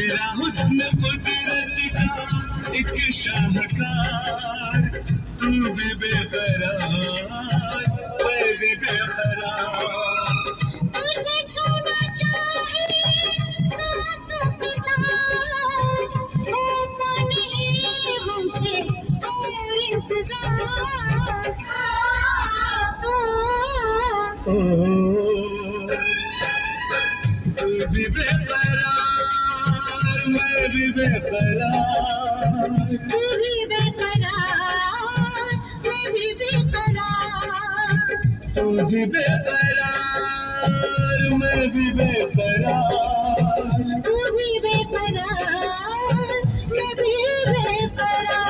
तेरा हुस्न कुदरत का एक शाहकार, तू भी बेकरार मैं भी बेकरार। तुझे छूना चाहे सांसों के तार, होता नहीं हमसे और इंतजार। तू भी बेकरार मैं भी बेकरार। तू भी बेकरार मैं भी बेकरार। तू भी बेकरार मैं भी बेकरार। तू भी बेकरार मैं भी बेकरार।